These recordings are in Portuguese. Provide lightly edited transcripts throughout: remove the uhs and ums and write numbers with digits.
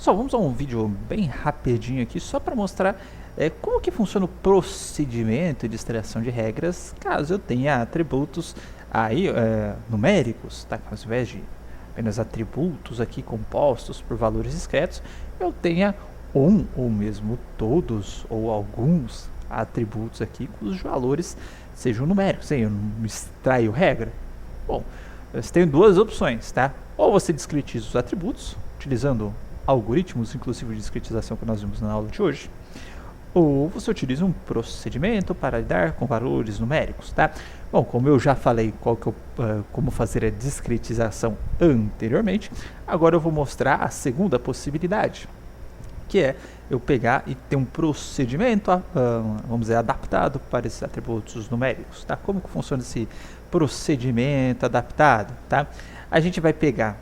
Pessoal, vamos a um vídeo bem rapidinho aqui, só para mostrar como que funciona o procedimento de extração de regras, caso eu tenha atributos aí numéricos, tá? Ao invés de apenas atributos aqui compostos por valores discretos, eu tenha um ou mesmo todos ou alguns atributos aqui cujos valores sejam numéricos. Eu não extraio regra. Bom, você tem duas opções, tá? Ou você discretiza os atributos, utilizando algoritmos, inclusive de discretização que nós vimos na aula de hoje, ou você utiliza um procedimento para lidar com valores numéricos, tá? Bom, como eu já falei como fazer a discretização anteriormente, agora eu vou mostrar a segunda possibilidade, que é eu pegar e ter um procedimento, vamos dizer, adaptado para esses atributos numéricos, tá? Como que funciona esse procedimento adaptado, tá? A gente vai pegar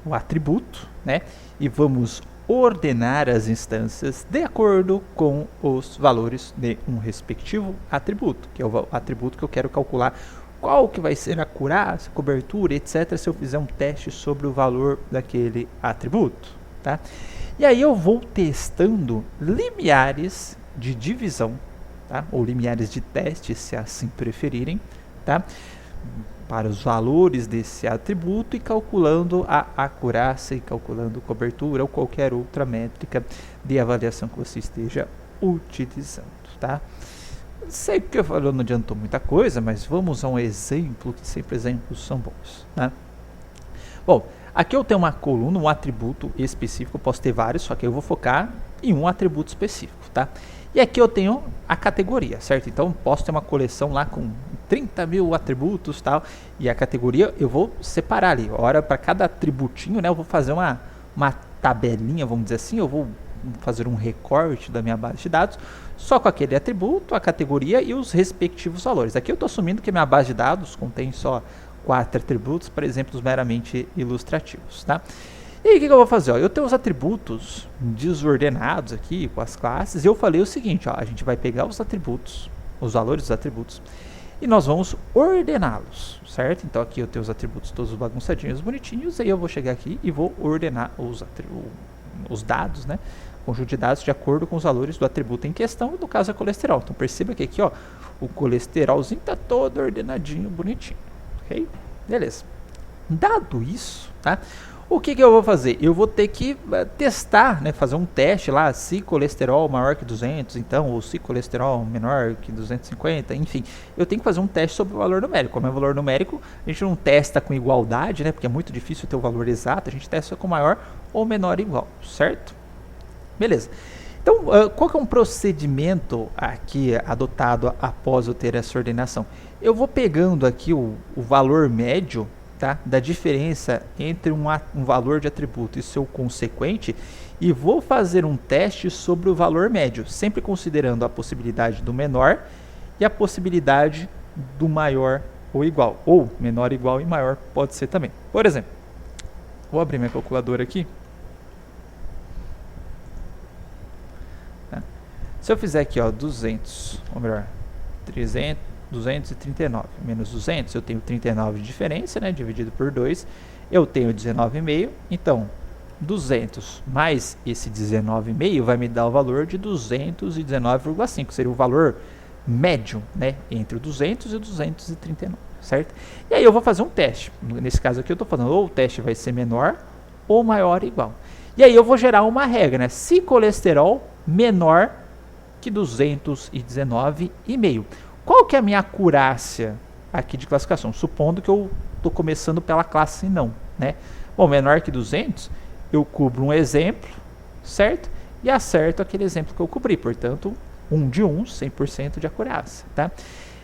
o atributo, né? E vamos ordenar as instâncias de acordo com os valores de um respectivo atributo, que é o atributo que eu quero calcular qual que vai ser a acurácia, cobertura, etc, se eu fizer um teste sobre o valor daquele atributo, tá? E aí eu vou testando limiares de divisão, tá? Ou limiares de teste, se assim preferirem, tá? Para os valores desse atributo e calculando a acurácia e calculando cobertura ou qualquer outra métrica de avaliação que você esteja utilizando, tá? Sei que eu falei, não adiantou muita coisa, mas vamos a um exemplo, que sempre exemplos são bons, tá? Bom, aqui eu tenho uma coluna, um atributo específico, eu posso ter vários, só que eu vou focar em um atributo específico, tá? E aqui eu tenho a categoria, certo? Então, posso ter uma coleção lá com 30 mil atributos, tal, e a categoria eu vou separar ali. Ora, para cada atributinho, né, eu vou fazer uma tabelinha, vamos dizer assim, eu vou fazer um recorte da minha base de dados, só com aquele atributo, a categoria e os respectivos valores. Aqui eu estou assumindo que minha base de dados contém só 4 atributos, para exemplos meramente ilustrativos, tá? E aí, o que eu vou fazer? Ó, eu tenho os atributos desordenados aqui com as classes, e eu falei o seguinte, ó, a gente vai pegar os atributos, os valores dos atributos, e nós vamos ordená-los, certo? Então aqui eu tenho os atributos todos bagunçadinhos, bonitinhos, aí eu vou chegar aqui e vou ordenar os dados, né? Conjunto de dados de acordo com os valores do atributo em questão, no caso é colesterol. Então perceba que aqui, ó, o colesterolzinho está todo ordenadinho, bonitinho, ok? Beleza. Dado isso, tá? O que eu vou fazer? Eu vou ter que testar, né, fazer um teste lá, se colesterol maior que 200, então, ou se colesterol menor que 250, enfim. Eu tenho que fazer um teste sobre o valor numérico. Como é valor numérico, a gente não testa com igualdade, né, porque é muito difícil ter o valor exato, a gente testa com maior ou menor igual, certo? Beleza. Então, qual que é um procedimento aqui adotado após eu ter essa ordenação? Eu vou pegando aqui o valor médio, tá, da diferença entre um valor de atributo e seu consequente e vou fazer um teste sobre o valor médio, sempre considerando a possibilidade do menor e a possibilidade do maior ou igual, ou menor, igual e maior pode ser também. Por exemplo, vou abrir minha calculadora aqui. Tá? Se eu fizer aqui, ó, 200, ou melhor, 239 menos 200, eu tenho 39 de diferença, né, dividido por 2, eu tenho 19,5, então 200 mais esse 19,5 vai me dar o valor de 219,5, seria o valor médio, né, entre o 200 e o 239, certo? E aí eu vou fazer um teste, nesse caso aqui eu estou falando ou o teste vai ser menor ou maior ou igual. E aí eu vou gerar uma regra, né, se colesterol menor que 219,5. Qual que é a minha acurácia aqui de classificação? Supondo que eu estou começando pela classe não, né? Bom, menor que 200, eu cubro um exemplo, certo? E acerto aquele exemplo que eu cobri, portanto, 1 de 1, 100% de acurácia, tá?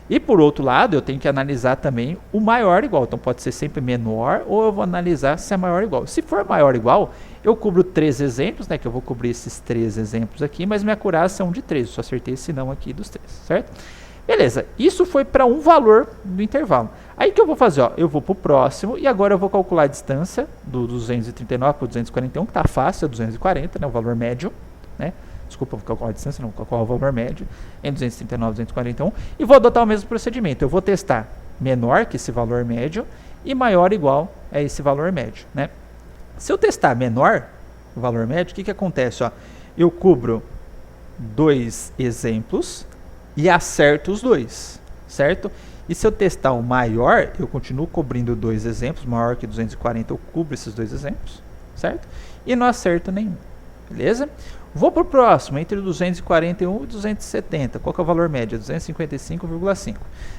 E por outro lado, eu tenho que analisar também o maior igual, então pode ser sempre menor ou eu vou analisar se é maior igual. Se for maior igual, eu cubro 3 exemplos, né? Que eu vou cobrir esses 3 exemplos aqui, mas minha acurácia é 1 de 3, eu só acertei esse não aqui dos 3, certo? Beleza, isso foi para um valor do intervalo. Aí que eu vou fazer? Ó, eu vou para o próximo e agora eu vou calcular a distância do 239 para o 241, que está fácil, é 240, né, o valor médio. Né? Desculpa, vou calcular a distância, não, vou calcular o valor médio em 239 e 241. E vou adotar o mesmo procedimento. Eu vou testar menor que esse valor médio e maior ou igual a esse valor médio. Né? Se eu testar menor, o valor médio, o que acontece? Ó? Eu cubro 2 exemplos e acerto os dois, certo? E se eu testar o maior, eu continuo cobrindo 2 exemplos, maior que 240, eu cubro esses 2 exemplos, certo? E não acerto nenhum, beleza? Vou para o próximo, entre 241 e 270. Qual que é o valor médio? 255,5.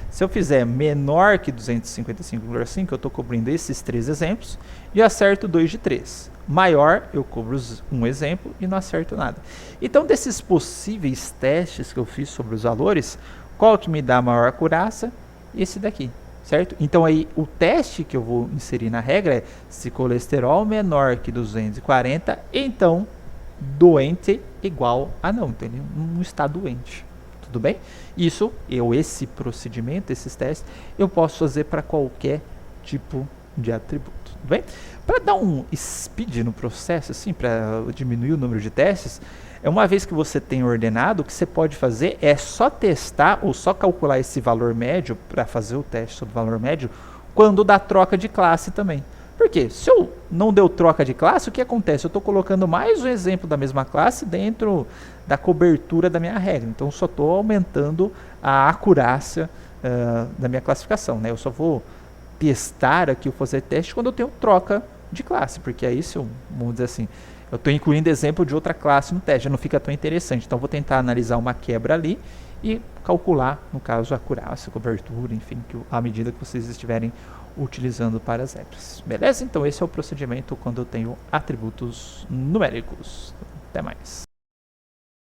Se eu fizer menor que 255,5, eu estou cobrindo esses 3 exemplos e acerto 2 de 3. Maior, eu cubro um exemplo e não acerto nada. Então, desses possíveis testes que eu fiz sobre os valores, qual que me dá a maior acurácia? Esse daqui, certo? Então, aí, o teste que eu vou inserir na regra é se colesterol menor que 240, então doente igual a não, então ele não está doente, tudo bem? Esse procedimento, esses testes, eu posso fazer para qualquer tipo de atributo, tudo bem? Para dar um speed no processo, assim, para diminuir o número de testes, uma vez que você tem ordenado, o que você pode fazer é só testar ou só calcular esse valor médio para fazer o teste sobre o valor médio quando dá troca de classe também. Por quê? Se eu não deu troca de classe, o que acontece? Eu estou colocando mais um exemplo da mesma classe dentro da cobertura da minha regra. Então, eu só estou aumentando a acurácia da minha classificação. Né? Eu só vou testar aqui, fazer teste quando eu tenho troca de classe. Porque aí, vamos dizer assim, eu estou incluindo exemplo de outra classe no teste, já não fica tão interessante. Então, eu vou tentar analisar uma quebra ali e calcular, no caso, a acurácia, a cobertura, enfim, à medida que vocês estiverem utilizando para as regras. Beleza? Então esse é o procedimento quando eu tenho atributos numéricos. Até mais.